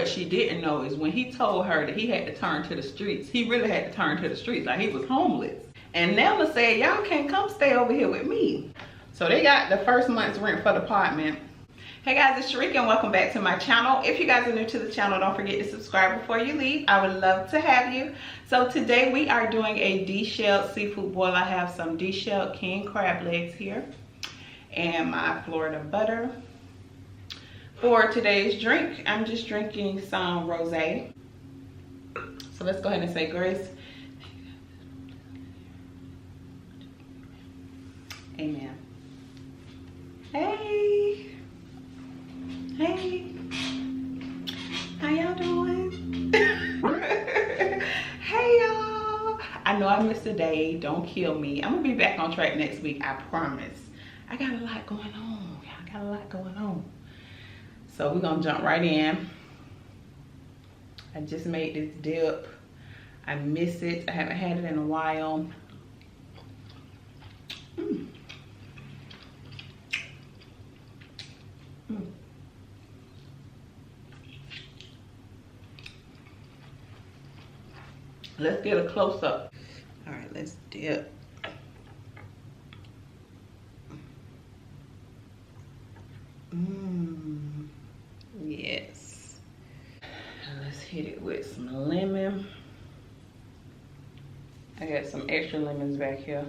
what she didn't know is when he told her that he had to turn to the streets, he really had to turn to the streets, like he was homeless. And Nelma said, y'all can't come stay over here with me. So they got the first month's rent for the apartment. Hey guys, it's Sharika and welcome back to my channel. If you guys are new to the channel, don't forget to subscribe before you leave. I would love to have you. So today we are doing a deshelled seafood boil. I have some deshelled king crab legs here and my Florida butter. For today's drink, I'm just drinking some rosé. So let's go ahead and say grace. Amen. Hey. Hey. How y'all doing? Hey y'all. I know I missed a day. Don't kill me. I'm gonna be back on track next week. I promise. I got a lot going on. I got a lot going on. So we're gonna jump right in. I just made this dip. I miss it. I haven't had it in a while. Let's get a close-up. All right, let's dip. Yes. And let's hit it with some lemon. I got some extra lemons back here.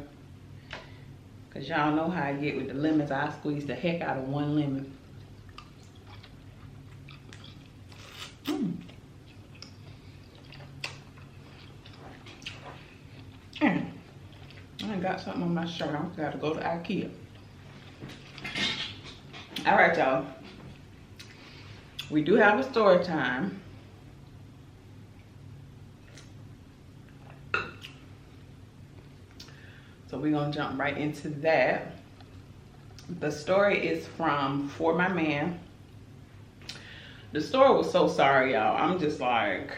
Cause y'all know how I get with the lemons. I squeeze the heck out of one lemon. I got something on my shirt. I gotta go to IKEA. All right, y'all. We do have a story time. So we're gonna jump right into that. The story is from For My Man. The story was so sorry, y'all. I'm just like,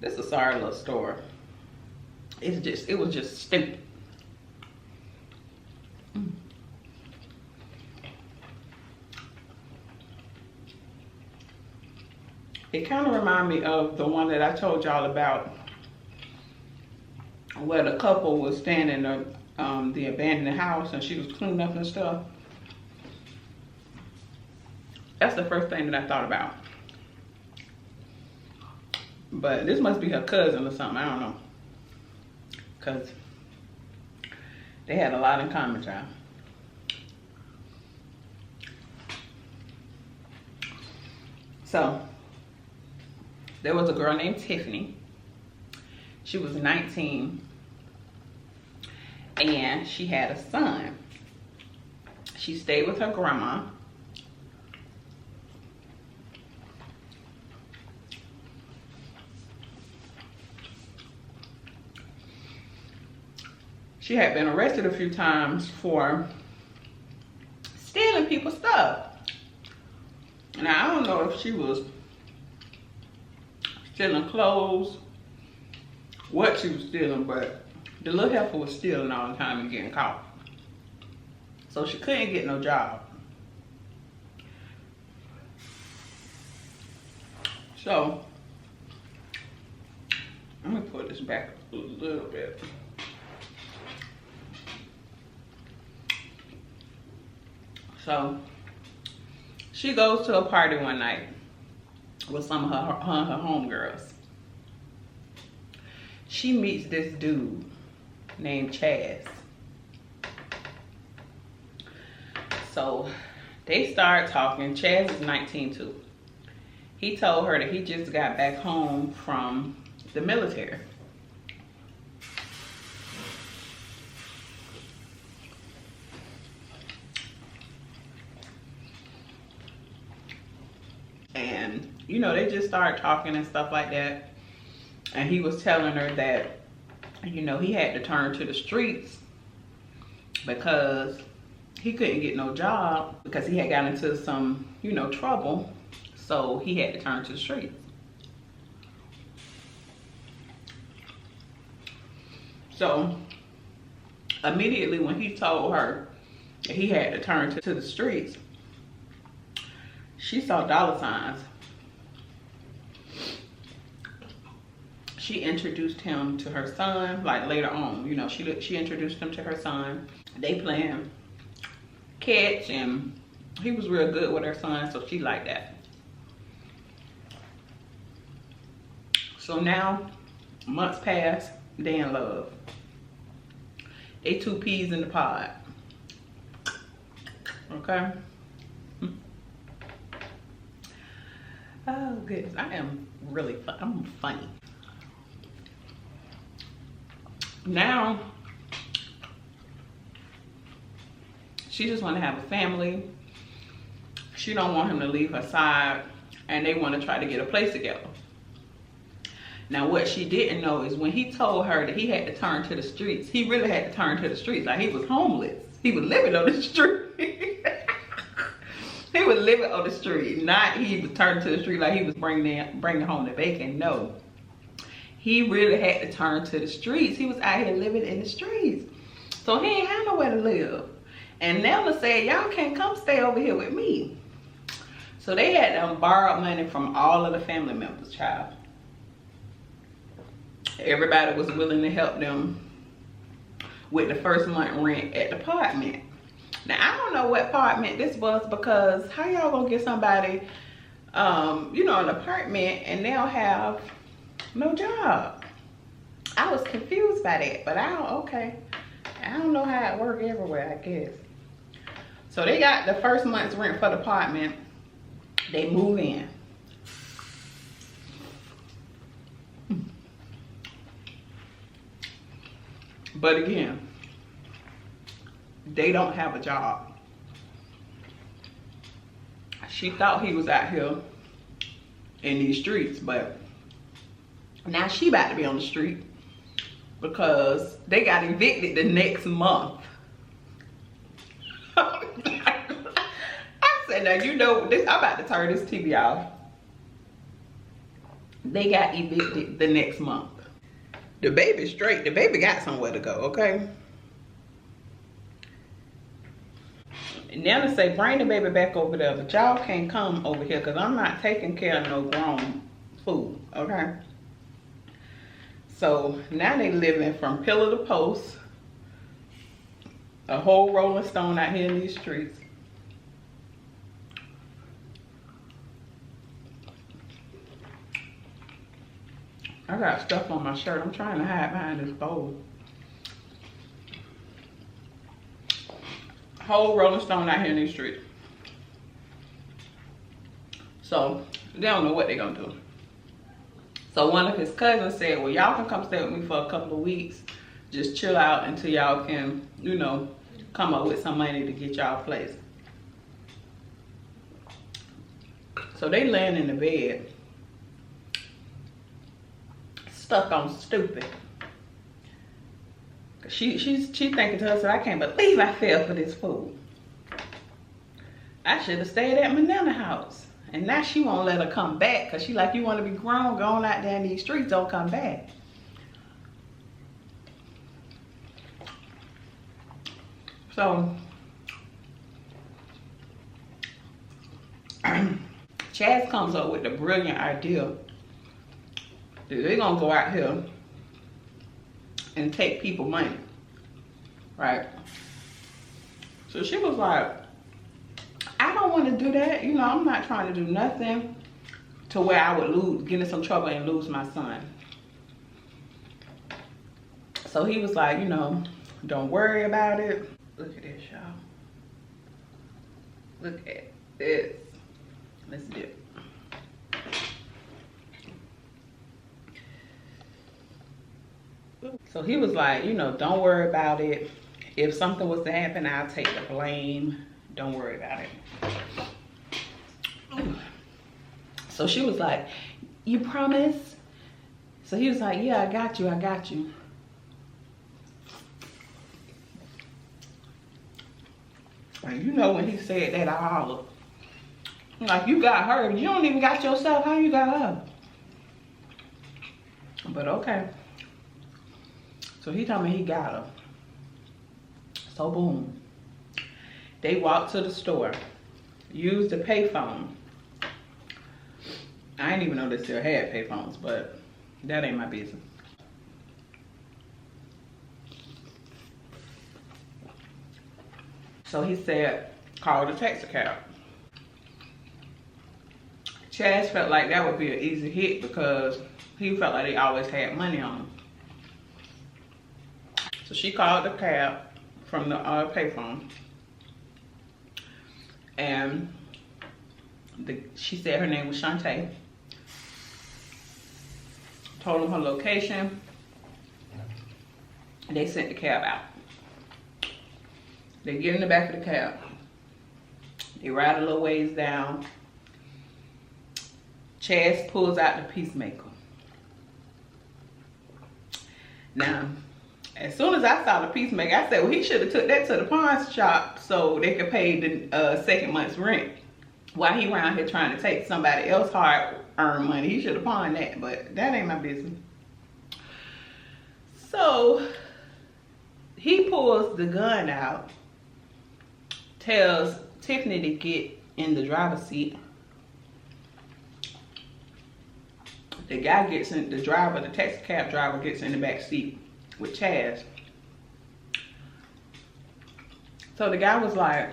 this is a sorry little story. It was just stupid. It kind of reminded me of the one that I told y'all about, where the couple was staying in the abandoned house and she was cleaning up and stuff. That's the first thing that I thought about. But this must be her cousin or something, I don't know. Because they had a lot in common, child. So, there was a girl named Tiffany. She was 19. And she had a son. She stayed with her grandma. She had been arrested a few times for stealing people's stuff. Now, I don't know if she was stealing clothes, what she was stealing, but the little heifer was stealing all the time and getting caught. So she couldn't get no job. So, I'm gonna put this back a little bit. So, she goes to a party one night with some of her homegirls. She meets this dude named Chaz. So, they start talking. Chaz is 19 too. He told her that he just got back home from the military. And, you know, they just started talking and stuff like that. And he was telling her that, you know, he had to turn to the streets because he couldn't get no job because he had gotten into some, you know, trouble. So he had to turn to the streets. So immediately when he told her that he had to turn to the streets, she saw dollar signs she introduced him to her son, like later on, you know, she introduced him to her son. They playing catch and he was real good with her son, so she liked that. So now, months pass, they in love. They two peas in the pod. Okay? Oh goodness, I am really fun. I'm funny. Now, she just want to have a family. She don't want him to leave her side, and they want to try to get a place together. Now, what she didn't know is when he told her that he had to turn to the streets, he really had to turn to the streets. Like, he was homeless. He was living on the street. He was living on the street. Not he was turning to the street like he was bringing home the bacon. No. He really had to turn to the streets. He was out here living in the streets. So he ain't had nowhere to live. And Nella said, y'all can't come stay over here with me. So they had borrowed money from all of the family members, child. Everybody was willing to help them with the first month rent at the apartment. Now, I don't know what apartment this was, because how y'all gonna get somebody, you know, an apartment and they'll have no job? I was confused by that, but I don't know how it works everywhere, I guess. So they got the first month's rent for the apartment. They move in. But again, they don't have a job. She thought he was out here in these streets, but now she about to be on the street because they got evicted the next month. I said, now you know this, I'm about to turn this TV off. They got evicted the next month. The baby's straight. The baby got somewhere to go, okay? And Nana say, bring the baby back over there, but y'all can't come over here because I'm not taking care of no grown food, okay? So now they living from pillar to post, a whole Rolling Stone out here in these streets. I got stuff on my shirt. I'm trying to hide behind this bowl. Whole Rolling Stone out here in these streets. So they don't know what they're gonna do. So one of his cousins said, well, y'all can come stay with me for a couple of weeks. Just chill out until y'all can, you know, come up with some money to get y'all a place. So they laying in the bed, stuck on stupid. She thinking to herself, I can't believe I fell for this fool. I should have stayed at my nana house. And now she won't let her come back because she like, you want to be grown, going out there in these streets, don't come back. So Chaz comes up with the brilliant idea that they're gonna go out here and take people money, right? So she was like, I don't want to do that. You know, I'm not trying to do nothing to where I would get in some trouble and lose my son. So he was like, you know, don't worry about it. Look at this, y'all. Look at this. Let's do it. So he was like, you know, don't worry about it. If something was to happen, I'll take the blame. Don't worry about it. So she was like, you promise? So he was like, yeah, I got you, I got you. And you know when he said that, I hollered. Like, you got her, you don't even got yourself, how you got her? But okay. So he told me he got her. So boom. They walked to the store, used the payphone. I didn't even know they still had payphones, but That ain't my business. So he said, call the taxi cab. Chaz felt like that would be an easy hit because he felt like they always had money on him. So she called the cab from the payphone. And she said her name was Shantae. Told him her location. They sent the cab out. They get in the back of the cab. They ride a little ways down. Chaz pulls out the peacemaker. Now, as soon as I saw the peacemaker, I said, well, he should have took that to the pawn shop so they could pay the second month's rent. While he around here trying to take somebody else hard-earned money, he should have pawned that, but that ain't my business. So, he pulls the gun out, tells Tiffany to get in the driver's seat. The guy gets in, the taxi cab driver gets in the back seat with Chaz. So the guy was like,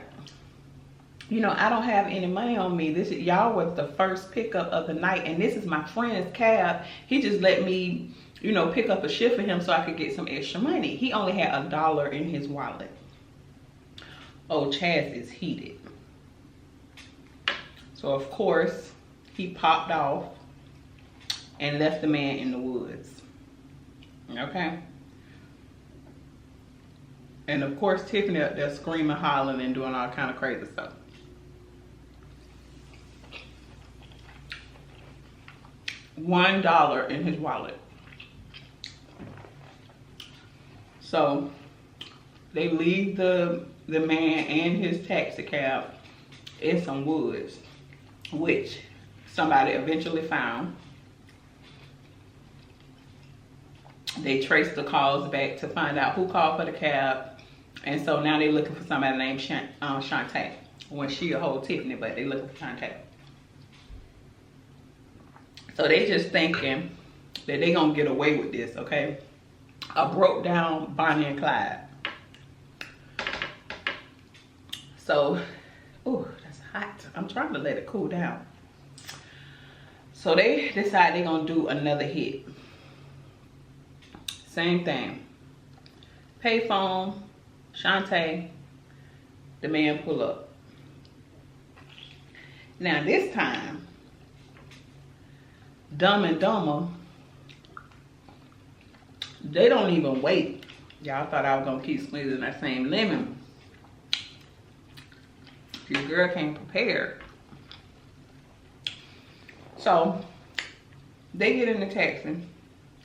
you know, I don't have any money on me. Y'all was the first pickup of the night, and this is my friend's cab. He just let me, you know, pick up a shift for him so I could get some extra money. He only had $1 in his wallet. Oh, Chaz is heated. So of course, he popped off and left the man in the woods. Okay? And of course, Tiffany up there screaming, hollering, and doing all kind of crazy stuff. $1 in his wallet. So they leave the man and his taxi cab in some woods, which somebody eventually found. They traced the calls back to find out who called for the cab. And so now they're looking for somebody named Shantae. When she a whole Tiffany, but they looking for Shantae. So they just thinking that they gonna get away with this, okay? A broke down Bonnie and Clyde. So, oh, that's hot. I'm trying to let it cool down. So they decide they're gonna do another hit. Same thing. Payphone, Shantae, the man pull up. Now this time, Dumb and Dumber, they don't even wait. Y'all thought I was gonna keep squeezing that same lemon. Your girl came prepared. So they get in the taxi.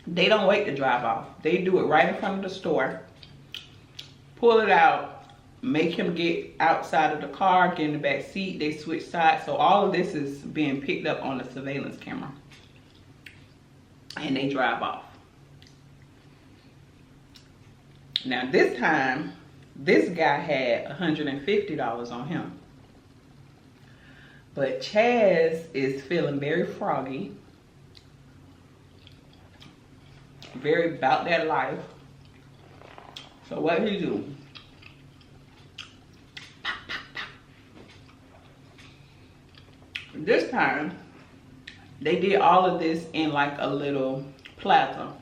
They don't wait to drive off. They do it right in front of the store. Pull it out. Make him get outside of the car, get in the back seat. They switch sides. So all of this is being picked up on the surveillance camera. And they drive off. Now this time, this guy had $150 on him. But Chaz is feeling very froggy. Very about that life. So what he do? This time, they did all of this in like a little plaza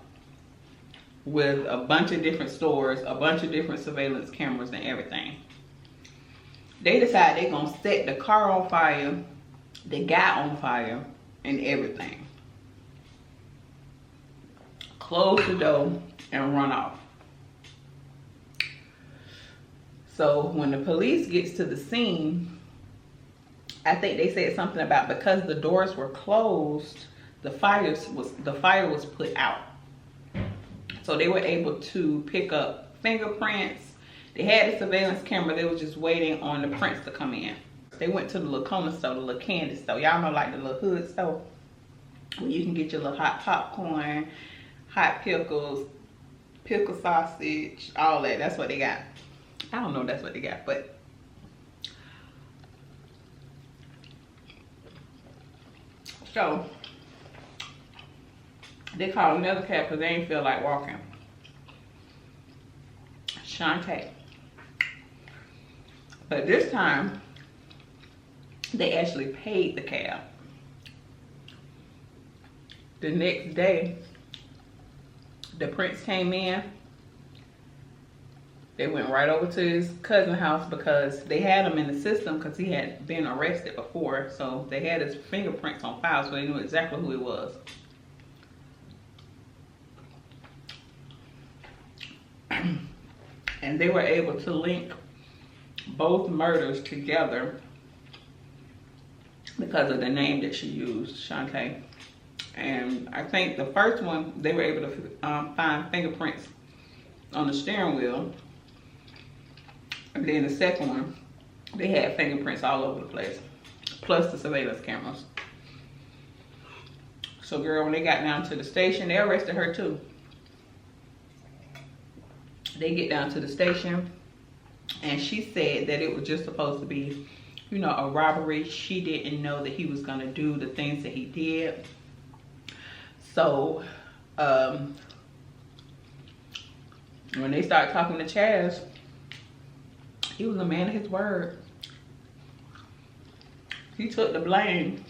with a bunch of different stores, a bunch of different surveillance cameras and everything. They decide they're gonna set the car on fire, the guy on fire, and everything. Close the door and run off. So when the police gets to the scene, I think they said something about because the doors were closed, the fire was put out. So they were able to pick up fingerprints. They had the surveillance camera. They were just waiting on the prints to come in. They went to the little corner store, the little candy store. Y'all know, like the little hood store where you can get your little hot popcorn, hot pickles, pickle sausage, all that. That's what they got. I don't know if that's what they got, but so They called another cab because they ain't feel like walking. Shantae. But this time, they actually paid the cab. The next day, the prince came in. They went right over to his cousin's house because they had him in the system because he had been arrested before. So they had his fingerprints on file, so they knew exactly who it was. And they were able to link both murders together because of the name that she used, Shantae. And I think the first one, they were able to find fingerprints on the steering wheel. And then the second one, they had fingerprints all over the place, plus the surveillance cameras. So girl, when they got down to the station, they arrested her too. They get down to the station and she said that it was just supposed to be, you know, a robbery. She didn't know that he was gonna do the things that he did. So when they started talking to Chaz, he was a man of his word. He took the blame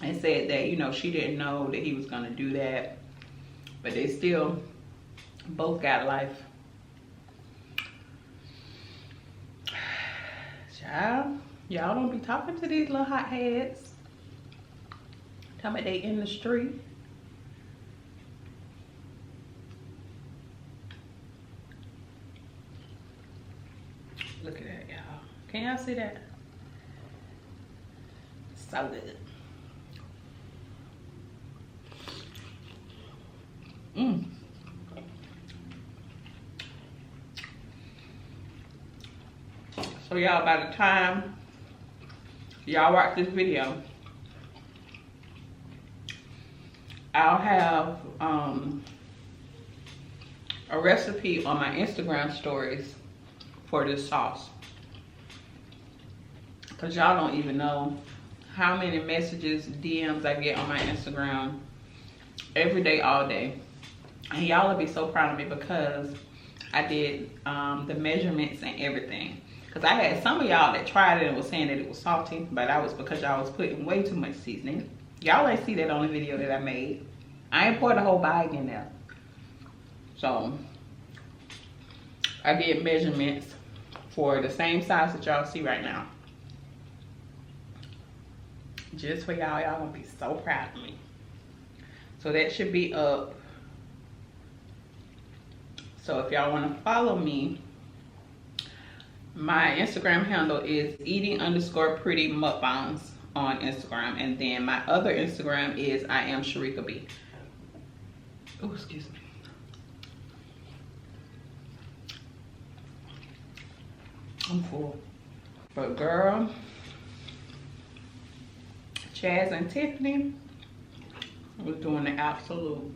and said that, you know, she didn't know that he was gonna do that, but they still both got life. Child, y'all don't be talking to these little hotheads. Tell me they in the street. Look at that, y'all. Can y'all see that? So good. So y'all, by the time y'all watch this video, I'll have a recipe on my Instagram stories for this sauce. Cause y'all don't even know how many messages, DMs I get on my Instagram every day, all day. And y'all will be so proud of me because I did the measurements and everything. Cause I had some of y'all that tried it and was saying that it was salty, but that was because y'all was putting way too much seasoning. Y'all ain't see that on the video that I made. I ain't poured the whole bag in there. So I did measurements for the same size that y'all see right now. Just for y'all, y'all gonna be so proud of me. So that should be up. So if y'all wanna follow me, my Instagram handle is eating_pretty mukbangs on Instagram. And then my other Instagram is I am Sharika B. Oh, excuse me. I'm full. But girl, Chaz and Tiffany was doing the absolute.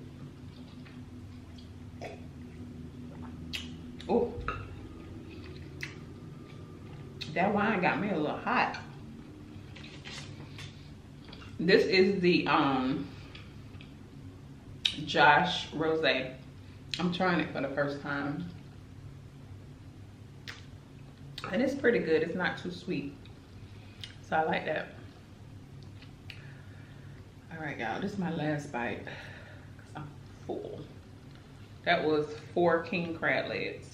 Oh, that wine got me a little hot. This is the Josh Rosé. I'm trying it for the first time. And it's pretty good. It's not too sweet. So I like that. All right, y'all, this is my last bite because I'm full. That was 4 king crab legs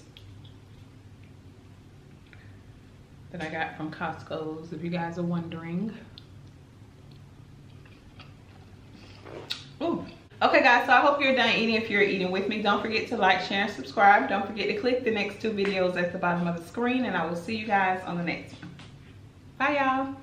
that I got from Costco's, if you guys are wondering. Ooh. Okay, guys, so I hope you're done eating. If you're eating with me, don't forget to like, share, and subscribe. Don't forget to click the next 2 videos at the bottom of the screen, and I will see you guys on the next one. Bye, y'all.